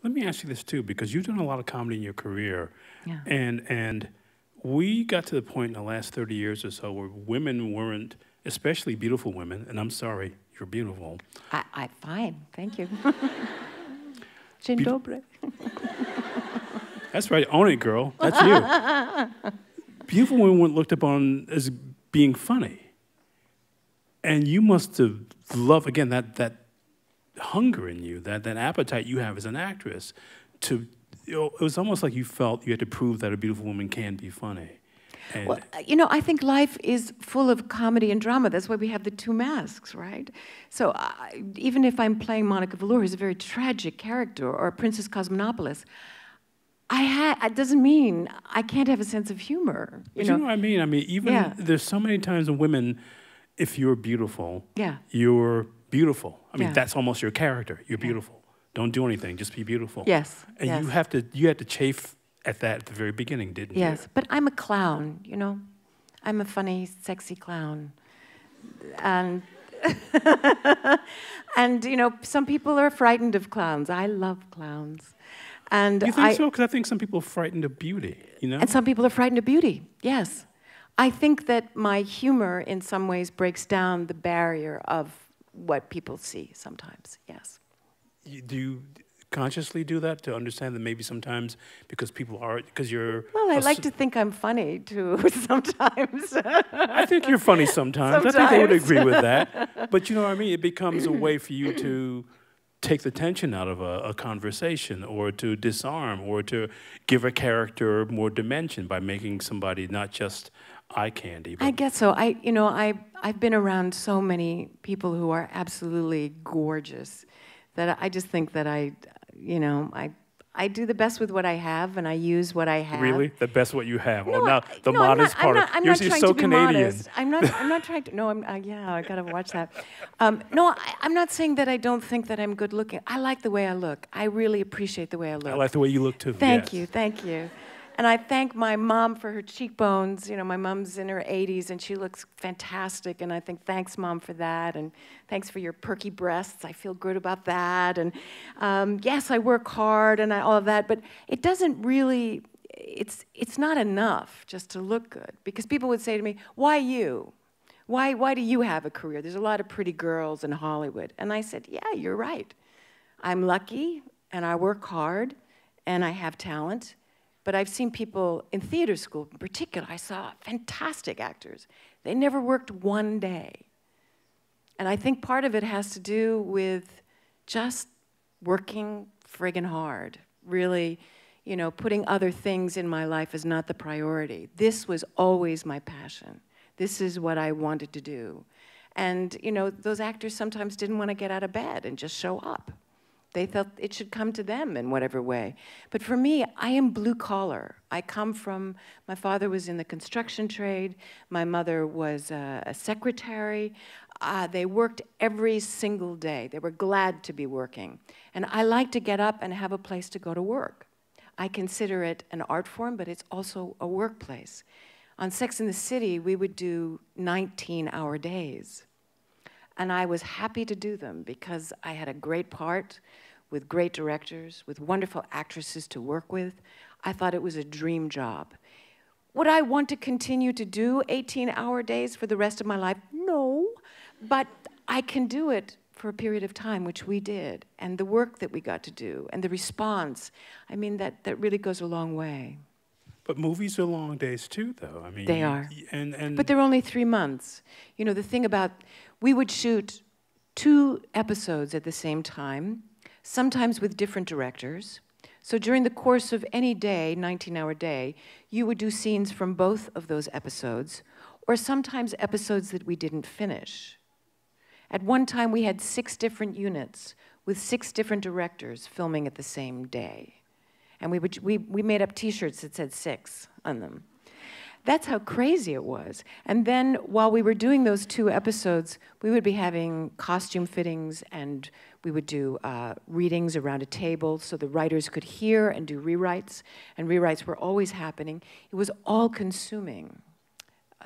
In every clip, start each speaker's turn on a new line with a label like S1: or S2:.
S1: Let me ask you this too, because you've done a lot of comedy in your career,
S2: Yeah.
S1: and we got to the point in the last 30 years or so where women weren't, especially beautiful women, and I'm sorry, you're beautiful.
S2: Fine, thank you. Dzień
S1: Be-
S2: dobry.
S1: That's right, own it, girl. That's you. Beautiful women weren't looked upon as being funny, and you must have loved again that hunger in you, that appetite you have as an actress. To it was almost like you felt you had to prove that a beautiful woman can be funny. And
S2: Well, you know, I think life is full of comedy and drama. That's why we have the two masks, right? So even if I'm playing Monica Velour, who's a very tragic character, or Princess Cosmonopolis, it doesn't mean I can't have a sense of humor.
S1: But you know what I mean? I mean, even
S2: Yeah.
S1: there's so many times in women, if you're beautiful,
S2: Yeah.
S1: you're beautiful. I mean,
S2: Yeah.
S1: that's almost your character. You're beautiful. Don't do anything. Just be beautiful.
S2: Yes.
S1: And
S2: yes.
S1: you had to chafe at that at the very beginning, didn't you?
S2: Yes, but I'm a clown, you know? I'm a funny, sexy clown. And, and you know, some people are frightened of clowns. I love clowns. And
S1: You think so? Because I think some people are frightened of beauty, you know?
S2: And some people are frightened of beauty, yes. I think that my humor, in some ways, breaks down the barrier of what people see sometimes, yes.
S1: Do you consciously do that to understand that maybe sometimes because people are, because you're...
S2: Well, I like to think I'm funny, too, sometimes.
S1: I think you're funny sometimes. I think they would agree with that. But you know what I mean? It becomes a way for you to take the tension out of a conversation, or to disarm, or to give a character more dimension by making somebody not just eye candy. But
S2: I guess so. I've been around so many people who are absolutely gorgeous that I just think that I do the best with what I have, and I use what I have.
S1: Really? The best what you have?
S2: No,
S1: well, now, the modest part of
S2: I'm
S1: you're
S2: not trying
S1: so
S2: to be
S1: Canadian.
S2: modest. I'm not trying to. No, yeah, I gotta watch that. No, I'm not saying that I don't think that I'm good looking. I like the way I look. I really appreciate the way I look.
S1: I like the way you look too.
S2: Thank
S1: yes.
S2: you. And I thank my mom for her cheekbones. You know, my mom's in her 80s, and she looks fantastic. And I think, thanks, Mom, for that. And thanks for your perky breasts. I feel good about that. And yes, I work hard and all of that. But it doesn't really, it's not enough just to look good. Because people would say to me, why you? Why do you have a career? There's a lot of pretty girls in Hollywood. And I said, yeah, you're right. I'm lucky, and I work hard, and I have talent. But I've seen people in theater school in particular, I saw fantastic actors. They never worked one day. And I think part of it has to do with just working friggin' hard. Really, you know, putting other things in my life as not the priority. This was always my passion. This is what I wanted to do. And, you know, those actors sometimes didn't want to get out of bed and just show up. They felt it should come to them in whatever way. But for me, I am blue collar. I come from, my father was in the construction trade. My mother was a secretary. They worked every single day. They were glad to be working. And I like to get up and have a place to go to work. I consider it an art form, but it's also a workplace. On Sex and the City, we would do 19-hour days. And I was happy to do them because I had a great part with great directors, with wonderful actresses to work with. I thought it was a dream job. Would I want to continue to do 18-hour days for the rest of my life? No, but I can do it for a period of time, which we did, and the work that we got to do, and the response. I mean, that really goes a long way.
S1: But movies are long days too, though. I mean,
S2: they are.
S1: And
S2: but they're only 3 months. You know, the thing about, we would shoot 2 episodes at the same time, sometimes with different directors. So during the course of any day, 19-hour day, you would do scenes from both of those episodes, or sometimes episodes that we didn't finish. At one time, we had 6 different units with 6 different directors filming at the same day. And we made up T-shirts that said 6 on them. That's how crazy it was. And then while we were doing those 2 episodes, we would be having costume fittings, and we would do readings around a table so the writers could hear and do rewrites. And rewrites were always happening. It was all-consuming,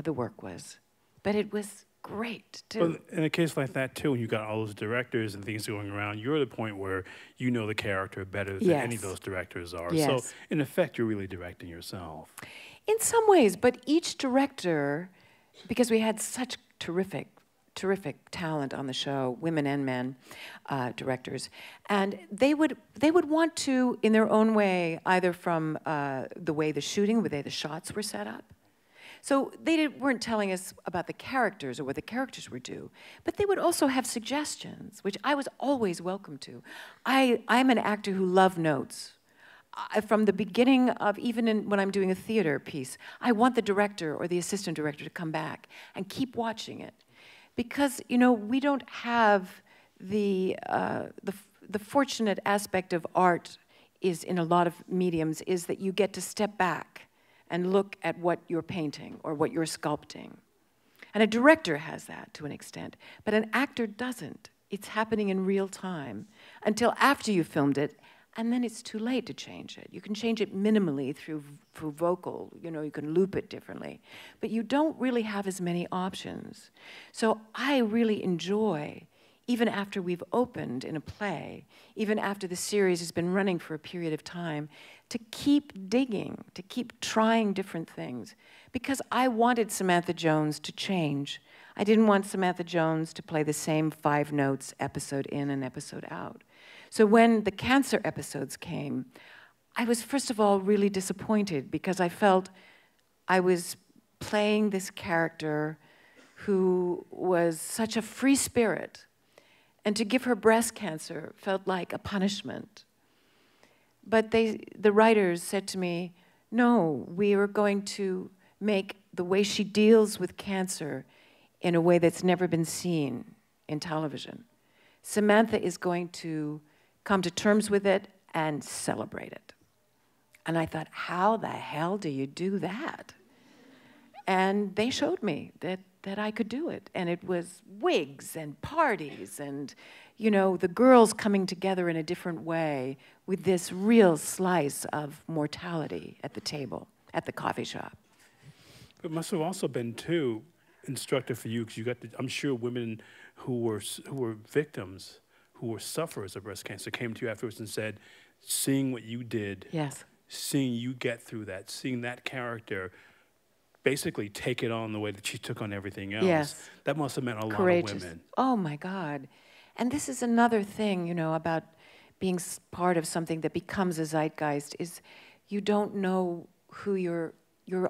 S2: the work was. But it was great, too.
S1: But in a case like that, too, when you got all those directors and things going around, you're at a point where you know the character better than any of those directors are.
S2: Yes.
S1: So, in effect, you're really directing yourself.
S2: In some ways, but each director, because we had such terrific talent on the show, women and men directors, and they would want to, in their own way, either from the way the shooting, the way the shots were set up. So they weren't telling us about the characters or what the characters were due, but they would also have suggestions, which I was always welcome to. I'm an actor who loved notes. From the beginning of, even when I'm doing a theater piece, I want the director or the assistant director to come back and keep watching it. Because, you know, we don't have the fortunate aspect of art is, in a lot of mediums, is that you get to step back and look at what you're painting or what you're sculpting. And a director has that to an extent, but an actor doesn't. It's happening in real time until after you filmed it, and then it's too late to change it. You can change it minimally through vocal, you know, you can loop it differently, but you don't really have as many options. So I really enjoy, even after we've opened in a play, even after the series has been running for a period of time, to keep digging, to keep trying different things. Because I wanted Samantha Jones to change. I didn't want Samantha Jones to play the same 5 notes episode in and episode out. So when the cancer episodes came, I was first of all really disappointed because I felt I was playing this character who was such a free spirit, and to give her breast cancer felt like a punishment. But the writers said to me, no, we are going to make the way she deals with cancer in a way that's never been seen in television. Samantha is going to come to terms with it and celebrate it. And I thought, how the hell do you do that? And they showed me that I could do it. And it was wigs and parties and, you know, the girls coming together in a different way with this real slice of mortality at the table, at the coffee shop.
S1: It must have also been, too, instructive for you, because you got to, I'm sure women who were victims, who were sufferers of breast cancer, came to you afterwards and said, seeing what you did,
S2: yes,
S1: seeing you get through that, seeing that character basically take it on the way that she took on everything else.
S2: Yes.
S1: That must have meant a
S2: Courageous.
S1: lot of women.
S2: Oh my God. And this is another thing, you know, about being part of something that becomes a zeitgeist, is you don't know who your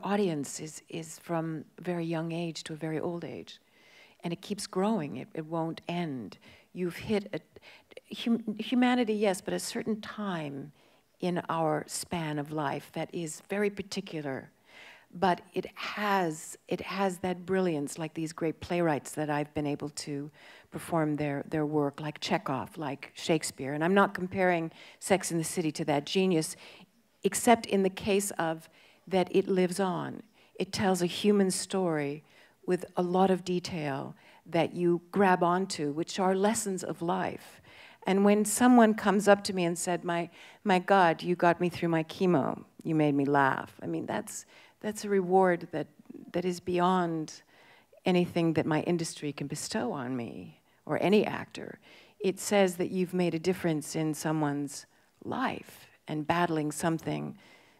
S2: audience is from a very young age to a very old age. And it keeps growing, it won't end. You've hit humanity, yes, but a certain time in our span of life that is very particular. But it has that brilliance, like these great playwrights that I've been able to perform their work, like Chekhov, like Shakespeare. And I'm not comparing Sex and the City to that genius, except in the case of that it lives on. It tells a human story with a lot of detail that you grab onto, which are lessons of life. And when someone comes up to me and said, my God, you got me through my chemo, you made me laugh. I mean, that's a reward that is beyond anything that my industry can bestow on me, or any actor. It says that you've made a difference in someone's life and battling something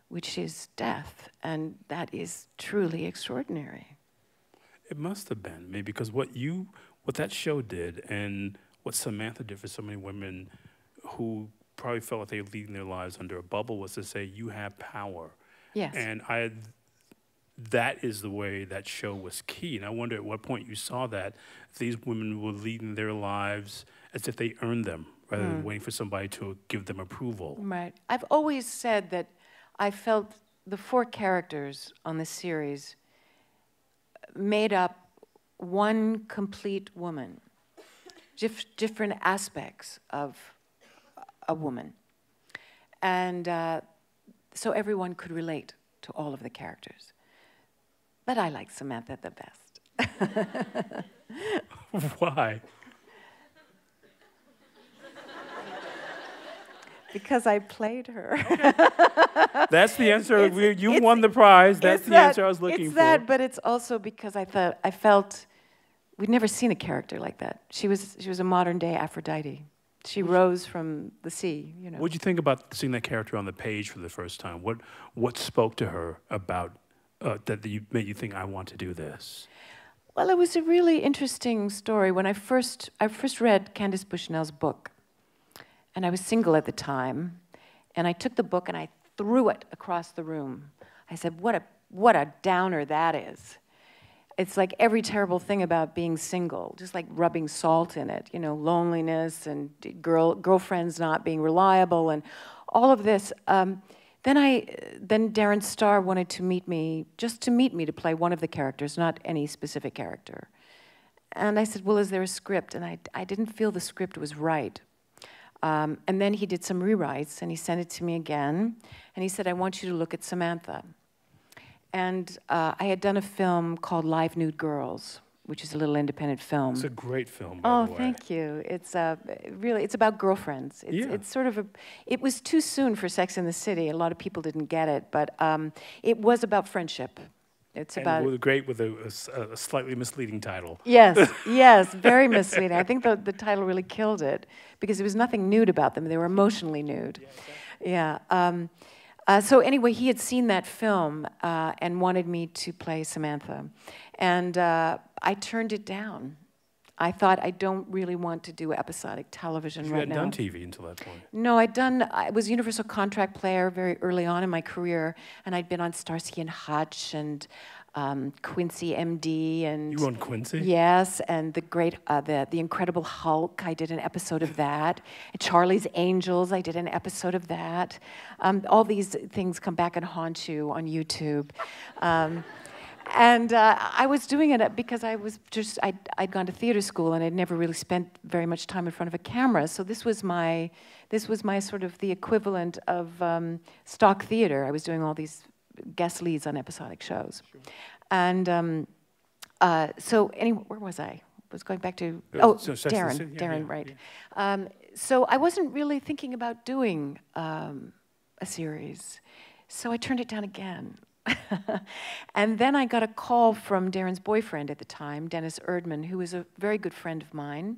S2: which is death, and that is truly extraordinary.
S1: It must have been, maybe, because what that show did and what Samantha did for so many women who probably felt like they were leading their lives under a bubble was to say, you have power.
S2: Yes.
S1: And that is the way that show was key. And I wonder at what point you saw that these women were leading their lives as if they earned them, rather than waiting for somebody to give them approval.
S2: Right. I've always said that I felt the 4 characters on this series made up one complete woman, different aspects of a woman. And so everyone could relate to all of the characters. But I like Samantha the best.
S1: Why?
S2: Because I played her.
S1: That's the answer. You won the prize. That's the answer I was looking for.
S2: It's that, but it's also because I felt we'd never seen a character like that. She was a modern day Aphrodite. She rose from the sea, you know.
S1: What did you think about seeing that character on the page for the first time? What spoke to her about that made you think, I want to do this?
S2: Well, it was a really interesting story. When I first read Candace Bushnell's book, and I was single at the time, and I took the book and I threw it across the room. I said, what a downer that is. It's like every terrible thing about being single, just like rubbing salt in it, you know, loneliness and girlfriends not being reliable and all of this. Then Darren Star wanted to meet me, just to meet me to play one of the characters, not any specific character. And I said, well, is there a script? And I didn't feel the script was right. And then he did some rewrites and he sent it to me again. And he said, I want you to look at Samantha. And I had done a film called Live Nude Girls, which is a little independent film.
S1: It's a great film, by the way.
S2: Oh, thank you. It's really, it's about girlfriends. It's sort of it was too soon for Sex and the City. A lot of people didn't get it, but it was about friendship. It's about
S1: great with a slightly misleading title.
S2: Yes, yes, very misleading. I think the title really killed it because there was nothing nude about them. They were emotionally nude. Yeah. So anyway, he had seen that film and wanted me to play Samantha. And I turned it down. I thought, I don't really want to do episodic television right now.
S1: You hadn't done TV until that point.
S2: No, I was a Universal contract player very early on in my career, and I'd been on Starsky and Hutch and Quincy MD and
S1: you were on Quincy?
S2: Yes, and the Incredible Hulk. I did an episode of that. And Charlie's Angels. I did an episode of that. All these things come back and haunt you on YouTube. And I was doing it because I'd gone to theater school and I'd never really spent very much time in front of a camera. So this was my sort of the equivalent of stock theater. I was doing all these guest leads on episodic shows. Sure. And so anyway, where was I? I was going back to, Darren, right. Yeah. So I wasn't really thinking about doing a series. So I turned it down again. And then I got a call from Darren's boyfriend at the time, Dennis Erdman, who was a very good friend of mine.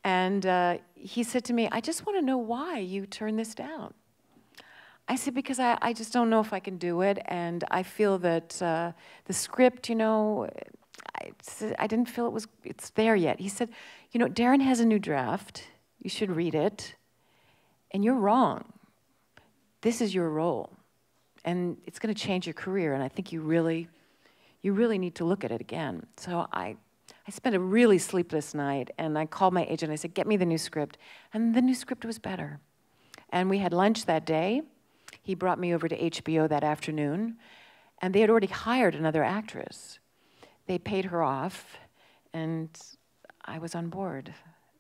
S2: And he said to me, I just want to know why you turned this down. I said, because I just don't know if I can do it, and I feel that the script, you know, I didn't feel it's there yet. He said, you know, Darren has a new draft. You should read it, and you're wrong. This is your role, and it's going to change your career, and I think you really need to look at it again. So I spent a really sleepless night, and I called my agent. I said, get me the new script, and the new script was better. And we had lunch that day. He brought me over to HBO that afternoon, and they had already hired another actress. They paid her off, and I was on board.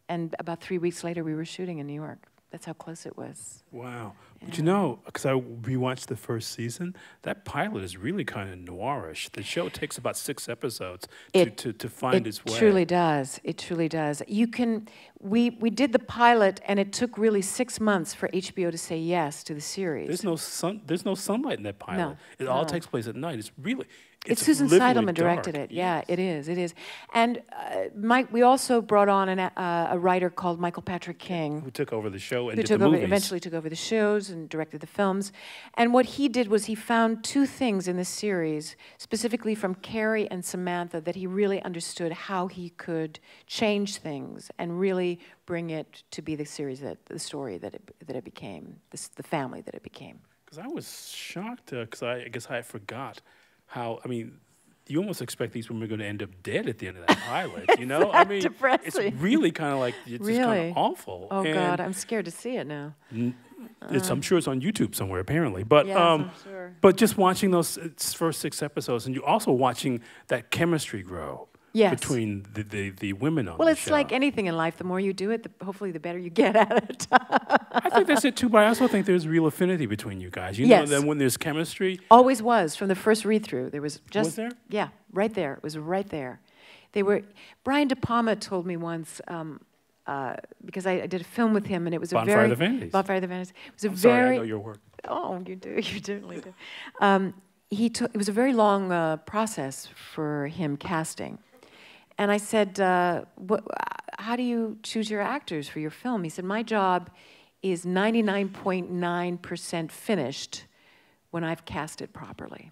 S2: And about 3 weeks later, we were shooting in New York. That's how close it was.
S1: Wow. Yeah. But you know, because I rewatched the first season, that pilot is really kind of noirish. The show takes about 6 episodes to find its way.
S2: It truly does. It truly does. We did the pilot, and it took really 6 months for HBO to say yes to the series.
S1: There's no sunlight in that pilot.
S2: No,
S1: it all takes place at night. It's
S2: Susan Seidelman directed it. Yeah, it is. And we also brought on a writer called Michael Patrick King,
S1: who took over the show and did the movies.
S2: Eventually took over the shows and directed the films. And what he did was he found 2 things in the series, specifically from Carrie and Samantha, that he really understood how he could change things and really bring it to be the story that it became, the family that it became.
S1: Because I was shocked, because I guess I forgot how, I mean, you almost expect these women are going to end up dead at the end of that pilot, you know? I mean,
S2: depressing?
S1: It's really kind of like, it's just kind of awful.
S2: Oh, God, I'm scared to see it now.
S1: I'm sure it's on YouTube somewhere, apparently. But,
S2: yes, I'm sure.
S1: But just watching those first 6 episodes, and you're also watching that chemistry grow. Yes. Between the women on the show.
S2: Well, it's like anything in life. The more you do it, hopefully the better you get at it.
S1: I think that's it, too. But I also think there's real affinity between you guys. You know that when there's chemistry.
S2: Always was. From the first read-through. There was just...
S1: Was there?
S2: Yeah, right there. It was right there. Brian De Palma told me once, because I did a film with him, and it was
S1: Bonfire of the Vanities.
S2: Bonfire of the Vanities. It was a
S1: sorry, I know your work.
S2: Oh, you do. You certainly do. It was a very long process for him casting. And I said, how do you choose your actors for your film? He said, my job is 99.9% finished when I've cast it properly.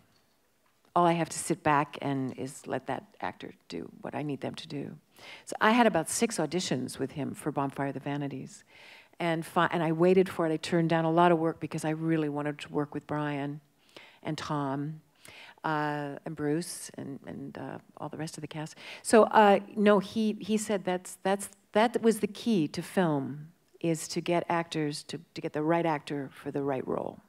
S2: All I have to sit back and is let that actor do what I need them to do. So I had about 6 auditions with him for Bonfire of the Vanities. And I waited for it. I turned down a lot of work because I really wanted to work with Brian and Tom and Bruce and all the rest of the cast. So no, he said that was the key to film, is to get actors, to get the right actor for the right role.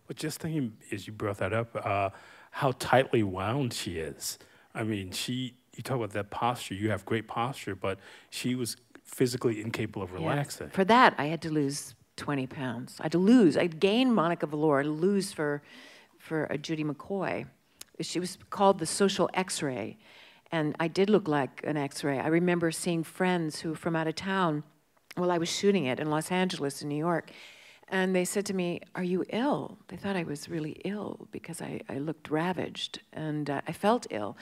S1: But just thinking, as you brought that up, how tightly wound she is. I mean, you talk about that posture, you have great posture, but she was physically incapable of relaxing.
S2: Yeah. For that, I had to lose 20 pounds. I'd gain Monica Valor, lose for Judy McCoy. She was called the social X-ray, and I did look like an X-ray. I remember seeing friends who from out of town while I was shooting it in Los Angeles and New York, and they said to me, "Are you ill?" They thought I was really ill because I looked ravaged, and I felt ill.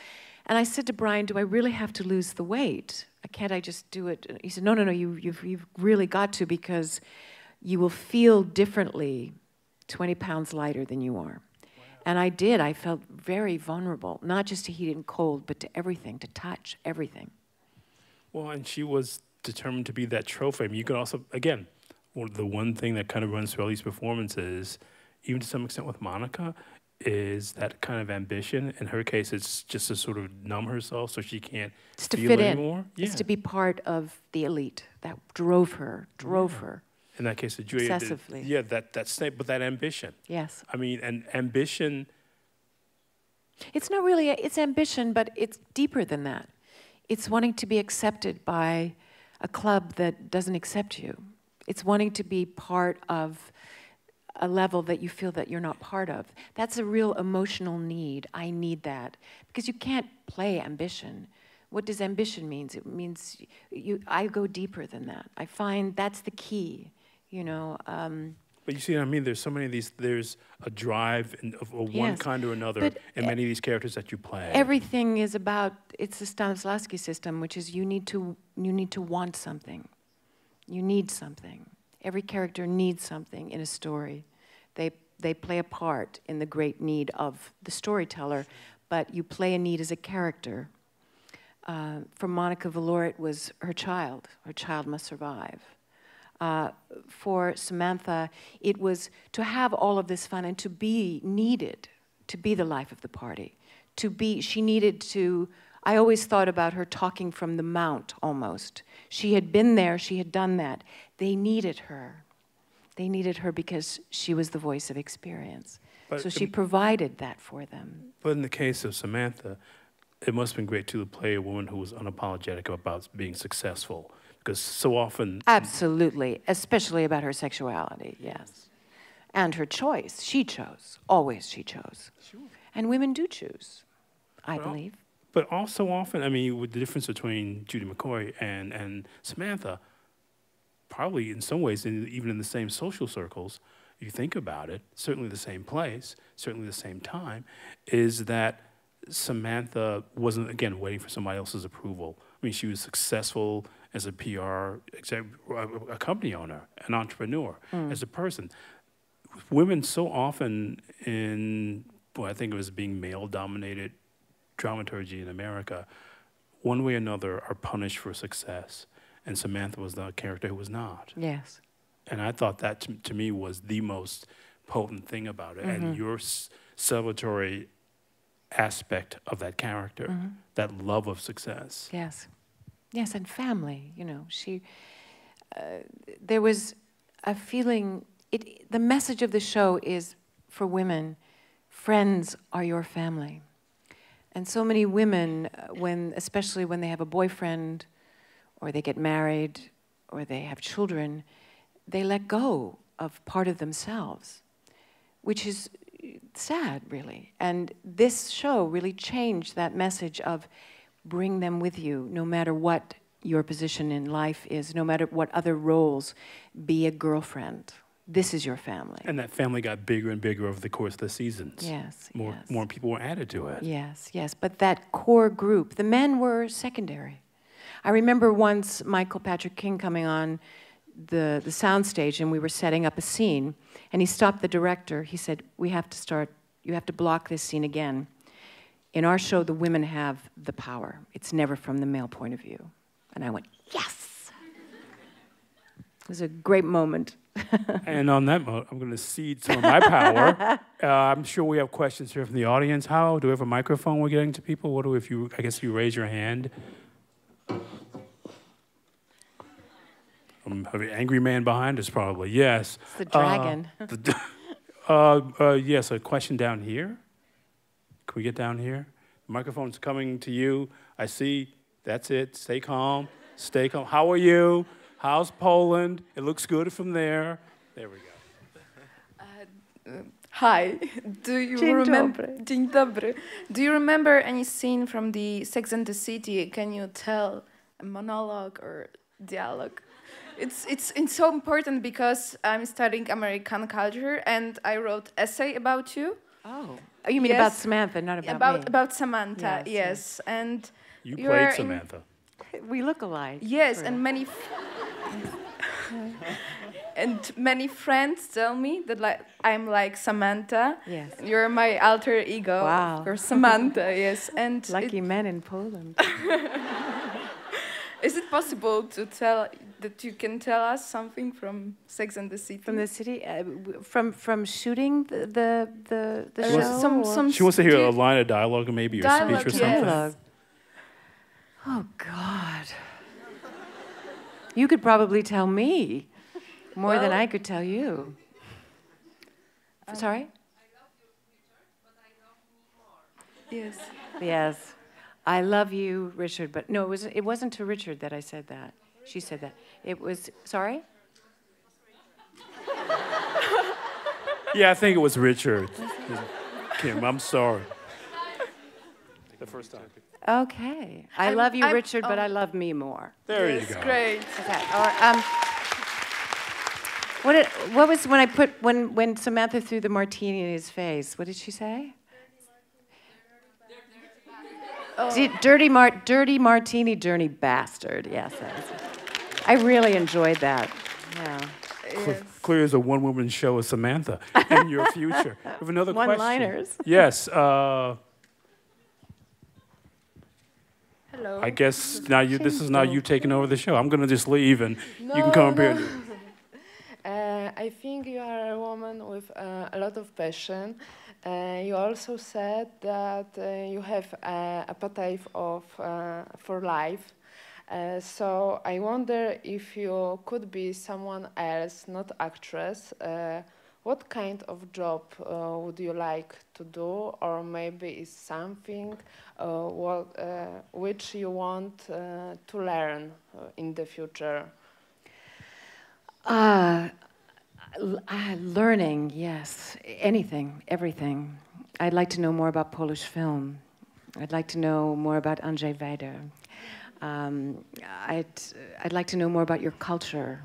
S2: And I said to Brian, "Do I really have to lose the weight? Can't I just do it?" He said, "No, you've really got to, because you will feel differently 20 pounds lighter than you are." And I did. I felt very vulnerable, not just to heat and cold, but to everything, to touch, everything.
S1: Well, and she was determined to be that trophy. I mean, you could also, again, the one thing that kind of runs through all these performances, even to some extent with Monica, is that kind of ambition. In her case, it's just to sort of numb herself so she can't feel anymore.
S2: Yeah. It's to be part of the elite. That drove her.
S1: In that case, Julia,
S2: obsessively.
S1: Yeah, but that ambition.
S2: Yes.
S1: I mean, and ambition.
S2: It's not really, it's ambition, but it's deeper than that. It's wanting to be accepted by a club that doesn't accept you. It's wanting to be part of a level that you feel that you're not part of. That's a real emotional need. I need that. Because you can't play ambition. What does ambition mean? It means I go deeper than that. I find that's the key. You know.
S1: But you see what I mean? There's so many of these. There's a drive of one kind or another in many of these characters that you play.
S2: Everything is about. It's the Stanislavski system, which is you need to want something. You need something. Every character needs something in a story. They play a part in the great need of the storyteller, but you play a need as a character. For Monica Valor, it was her child. Her child must survive. For Samantha, it was to have all of this fun and to be needed, to be the life of the party. She needed to, I always thought about her talking from the mount almost. She had been there, she had done that. They needed her. They needed her because she was the voice of experience. So she provided that for them.
S1: But in the case of Samantha, it must have been great too to play a woman who was unapologetic about being successful. Because so often...
S2: Absolutely, especially about her sexuality, yes. And her choice. She chose. Always she chose. Sure. And women do choose, I believe.
S1: But also often, I mean, with the difference between Judy McCoy and Samantha, probably in some ways, even in the same social circles, you think about it, certainly the same place, certainly the same time, is that Samantha wasn't, again, waiting for somebody else's approval. I mean, she was successful as a PR, a company owner, an entrepreneur, as a person. Women so often in, I think of as being male-dominated dramaturgy in America, one way or another are punished for success. And Samantha was the character who was not.
S2: Yes.
S1: And I thought that, to me, was the most potent thing about it. And your celebratory aspect of that character, that love of success.
S2: Yes. Yes, and family, you know. There was a feeling, the message of the show is, for women, friends are your family. And so many women, especially when they have a boyfriend, or they get married, or they have children, they let go of part of themselves, which is sad, really. And this show really changed that message of bring them with you, no matter what your position in life is, no matter what other roles. Be a girlfriend, this is your family.
S1: And that family got bigger and bigger over the course of the seasons.
S2: Yes,
S1: More people were added to it.
S2: Yes, yes. But that core group, the men were secondary. I remember once Michael Patrick King coming on the soundstage, and we were setting up a scene, and he stopped the director. He said, you have to block this scene again. In our show, the women have the power. It's never from the male point of view. And I went, yes! It was a great moment.
S1: And on that note, I'm going to cede some of my power. I'm sure we have questions here from the audience. Do we have a microphone we're getting to people? I guess you raise your hand. Have an angry man behind us, probably. Yes.
S2: It's the dragon.
S1: Yes, a question down here. Can we get down here? The microphone's coming to you. I see. That's it. Stay calm. Stay calm. How are you? How's Poland? It looks good from there. There we go.
S3: Hi. Do you remember? Dzień dobry. Do you remember any scene from the Sex and the City? Can you tell a monologue or dialogue? It's so important because I'm studying American culture and I wrote essay about you.
S2: Oh, you mean about Samantha, not about me?
S3: About Samantha, yes. And
S1: you played Samantha.
S2: We look alike.
S3: Yes, and many friends tell me that I'm like Samantha.
S2: Yes.
S3: You're my alter ego.
S2: Wow.
S3: You're Samantha, yes. And
S2: lucky men in Poland.
S3: Is it possible to tell that you can tell us something from Sex and the City?
S2: From the city, from shooting the show.
S1: She wants to hear a line of dialogue, maybe, or speech or something.
S2: Dialogue. Oh God! You could probably tell me more than I could tell you. Sorry?
S3: I love you, Richard, but I love me more. Yes.
S2: Yes. I love you, Richard, but no, it wasn't to Richard that I said that. She said that. It was, sorry?
S1: Yeah, I think it was Richard. Kim, I'm sorry. The first time.
S2: Okay. I love you, Richard, but I love me more.
S1: There you go.
S3: Great.
S2: Okay. Or, what was when Samantha threw the martini in his face? What did she say? Oh. Dirty martini, dirty bastard. Yes, I really enjoyed that. Yeah.
S3: Yes.
S1: Clear as a one-woman show of Samantha in your future. We have another question.
S2: One-liners.
S1: Yes.
S3: Hello.
S1: I guess now this is now you taking over the show. I'm going to just leave and you can come up here.
S4: I think you are a woman with a lot of passion. You also said that you have appetite for life. So I wonder if you could be someone else, not actress. What kind of job would you like to do, or maybe is something which you want to learn in the future?
S2: Learning, yes. Anything, everything. I'd like to know more about Polish film. I'd like to know more about Andrzej Wajda. I'd like to know more about your culture.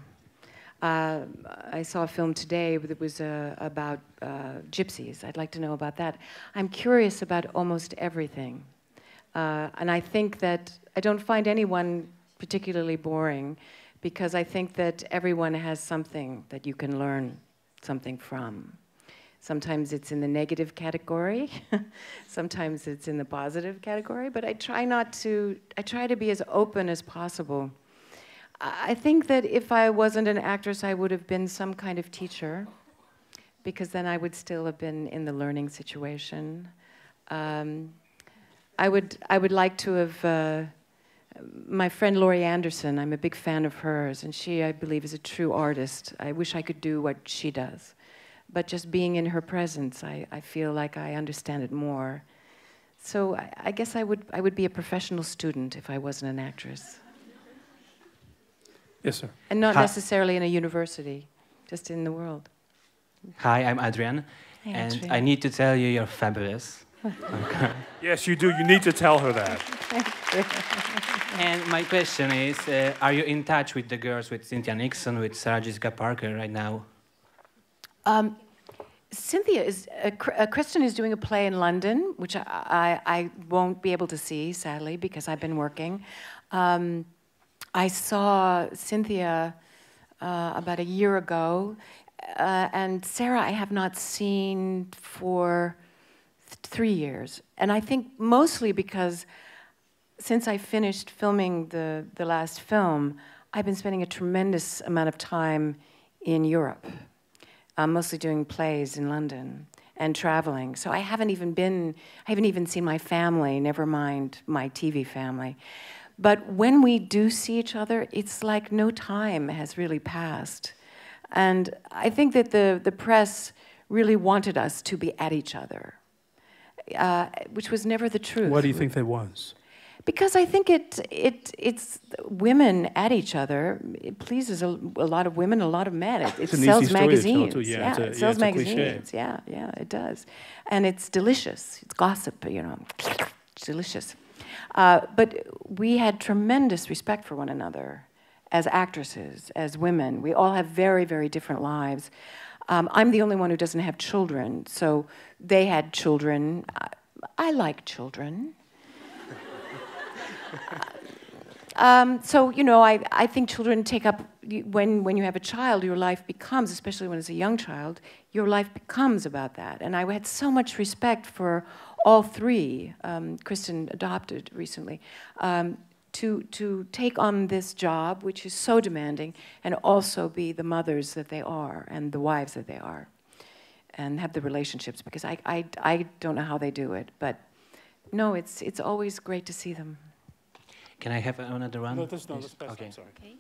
S2: I saw a film today that was about gypsies. I'd like to know about that. I'm curious about almost everything. And I think that I don't find anyone particularly boring, because I think that everyone has something that you can learn something from. Sometimes it's in the negative category, sometimes it's in the positive category, but I try to be as open as possible. I think that if I wasn't an actress, I would have been some kind of teacher, because then I would still have been in the learning situation. I would like to have, my friend Laurie Anderson, I'm a big fan of hers, and she, I believe, is a true artist. I wish I could do what she does. But just being in her presence, I feel like I understand it more. So I guess I would be a professional student if I wasn't an actress.
S1: Yes, sir.
S2: And not necessarily in a university, just in the world.
S5: Hi, I'm Adrian.
S2: Hey,
S5: and
S2: Adrian.
S5: I need to tell you you're fabulous. Okay.
S1: Yes, you do. You need to tell her that.
S5: And my question is, are you in touch with the girls, with Cynthia Nixon, with Sarah Jessica Parker right now?
S2: Cynthia is, Kristen is doing a play in London, which I won't be able to see, sadly, because I've been working. I saw Cynthia about a year ago, and Sarah I have not seen for 3 years. And I think mostly because since I finished filming the last film, I've been spending a tremendous amount of time in Europe. I'm mostly doing plays in London and traveling. So I haven't even seen my family, never mind my TV family. But when we do see each other, it's like no time has really passed. And I think that the press really wanted us to be at each other, which was never the truth.
S1: Why do you think that was?
S2: Because I think it's women at each other. It pleases a lot of women, a lot of men. It sells magazines.
S1: Yeah,
S2: it sells magazines. Yeah, it does. And it's delicious. It's gossip, you know. It's delicious. But we had tremendous respect for one another as actresses, as women. We all have very, very different lives. I'm the only one who doesn't have children, so they had children. I like children. So, you know, I think children take up, when you have a child, your life becomes, especially when it's a young child, your life becomes about that. And I had so much respect for all three, Kristen adopted recently, to take on this job, which is so demanding, and also be the mothers that they are, and the wives that they are, and have the relationships, because I don't know how they do it, but no, it's always great to see them.
S5: Can I have another one?
S1: No, this best.
S5: Okay.
S1: I'm sorry.
S6: Okay.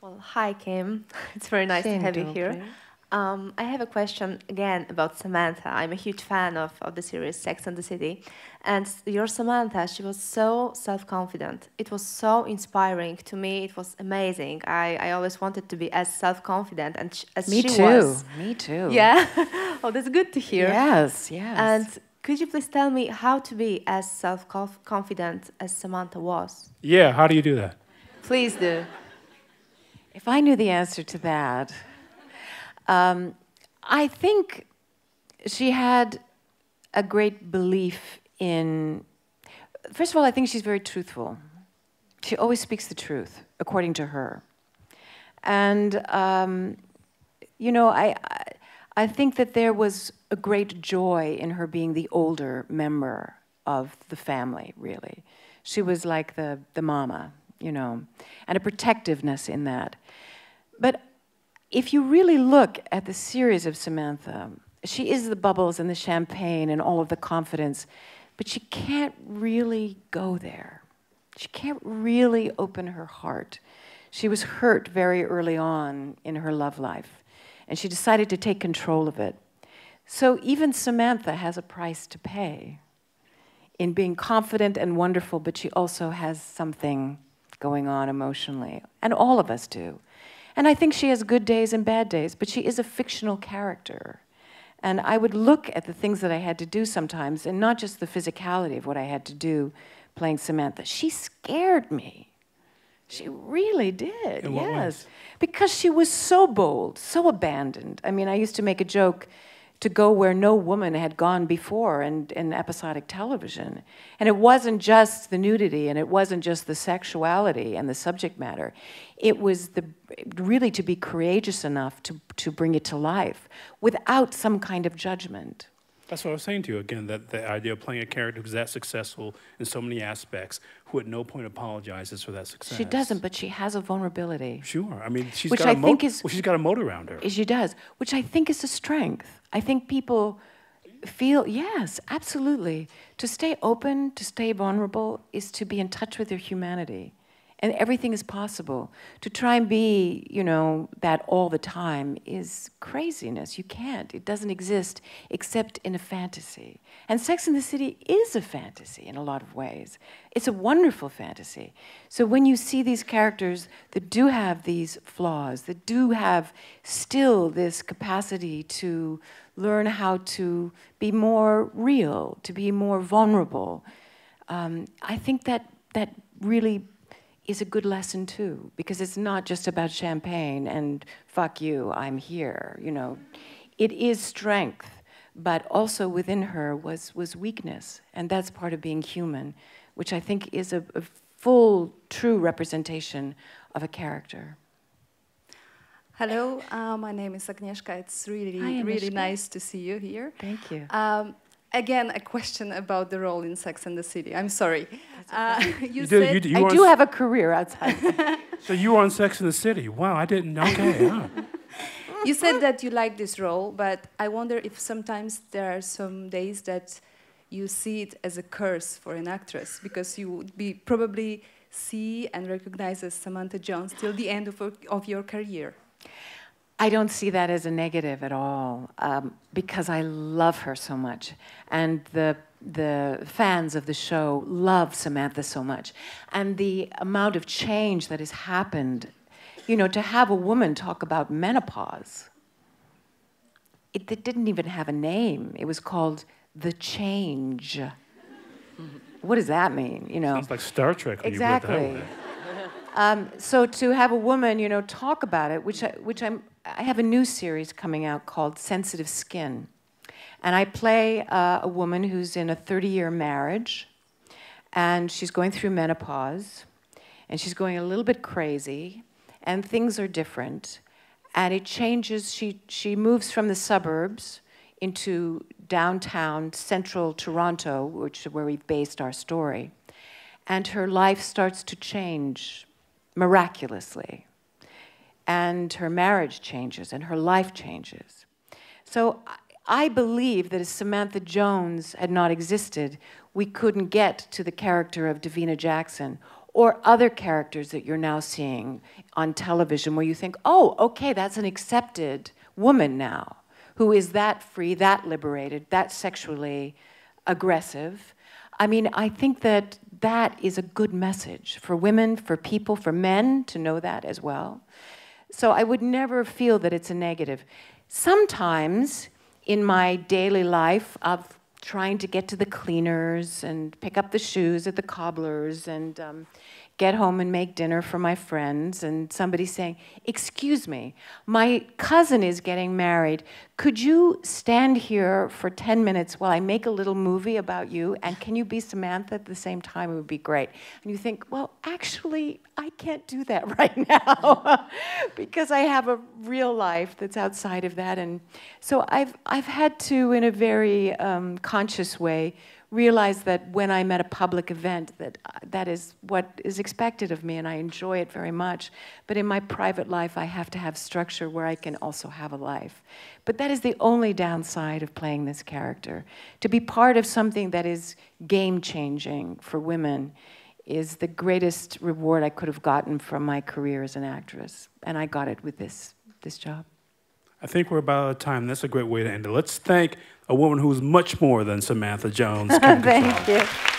S6: Well, hi, Kim. It's very nice to have you here. I have a question again about Samantha. I'm a huge fan of the series Sex and the City. And your Samantha, she was so self-confident. It was so inspiring to me. It was amazing. I always wanted to be as self-confident as she was.
S2: Me too.
S6: Yeah? Oh, that's good to hear.
S2: Yes.
S6: And could you please tell me how to be as self-confident as Samantha was?
S1: Yeah, how do you do that?
S6: Please do.
S2: If I knew the answer to that, I think she had a great belief in, first of all, I think she's very truthful. She always speaks the truth, according to her. And, you know, I think that there was a great joy in her being the older member of the family, really. She was like the mama, you know, and a protectiveness in that. But if you really look at the series of Samantha, she is the bubbles and the champagne and all of the confidence, but she can't really go there. She can't really open her heart. She was hurt very early on in her love life, and she decided to take control of it. So even Samantha has a price to pay in being confident and wonderful, but she also has something going on emotionally, and all of us do. And I think she has good days and bad days, but she is a fictional character. And I would look at the things that I had to do sometimes, and not just the physicality of what I had to do playing Samantha. She scared me. She really did,
S1: In what ways?
S2: Because she was so bold, so abandoned. I mean, I used to make a joke to go where no woman had gone before in episodic television. And it wasn't just the nudity, and it wasn't just the sexuality and the subject matter. It was really to be courageous enough to bring it to life without some kind of judgment.
S1: That's what I was saying to you again, that the idea of playing a character who's that successful in so many aspects, who at no point apologizes for that success.
S2: She doesn't, but she has a vulnerability.
S1: Sure. I mean, she's
S2: Which
S1: got
S2: I
S1: a
S2: think is,
S1: well, she's got a moat around her.
S2: She does, which I think is a strength. I think people feel, yes, absolutely. To stay open, to stay vulnerable, is to be in touch with their humanity. And everything is possible. To try and be, you know, that all the time is craziness. You can't. It doesn't exist except in a fantasy. And Sex and the City is a fantasy in a lot of ways. It's a wonderful fantasy. So when you see these characters that do have these flaws, that do have still this capacity to learn how to be more real, to be more vulnerable, I think that really is a good lesson too, because it's not just about champagne and fuck you, I'm here, you know. it is strength, but also within her was weakness. And that's part of being human, which I think is a full, true representation of a character.
S7: Hello, my name is Agnieszka. It's really nice to see you here.
S2: Thank you.
S7: Again, a question about the role in Sex and the City. I'm sorry.
S1: You
S2: I do have a career outside.
S1: So you were on Sex and the City. Wow, I didn't know. Okay. Yeah.
S7: You said that you like this role, but I wonder if sometimes there are some days that you see it as a curse for an actress, because you would be probably see and recognize as Samantha Jones till the end of your career.
S2: I don't see that as a negative at all, because I love her so much. And the fans of the show love Samantha so much. And the amount of change that has happened, you know, to have a woman talk about menopause, it didn't even have a name. It was called The Change. What does that mean, you know?
S1: Sounds like Star Trek when
S2: exactly.
S1: you put it that way.
S2: So to have a woman, you know, talk about it, I have a new series coming out called Sensitive Skin. And I play a woman who's in a 30-year marriage, and she's going through menopause, and she's going a little bit crazy, and things are different. And it changes, she moves from the suburbs into downtown central Toronto, which is where we've based our story. And her life starts to change miraculously. And her marriage changes, and her life changes. So I believe that if Samantha Jones had not existed, we couldn't get to the character of Davina Jackson or other characters that you're now seeing on television where you think, oh, okay, that's an accepted woman now who is that free, that liberated, that sexually aggressive. I mean, I think that that is a good message for women, for people, for men to know that as well. So I would never feel that it's a negative. Sometimes in my daily life of trying to get to the cleaners and pick up the shoes at the cobblers and get home and make dinner for my friends, and somebody saying, excuse me, my cousin is getting married. Could you stand here for 10 minutes while I make a little movie about you, and can you be Samantha at the same time? It would be great. And you think, well, actually, I can't do that right now because I have a real life that's outside of that. And so I've had to, in a very conscious way, realize that when I'm at a public event that is what is expected of me, and I enjoy it very much. But in my private life, I have to have structure where I can also have a life. But that is the only downside of playing this character. To be part of something that is game-changing for women is the greatest reward I could have gotten from my career as an actress. And I got it with this job.
S1: I think we're about out of time. That's a great way to end it. Let's thank a woman who's much more than Samantha Jones.
S2: Thank you.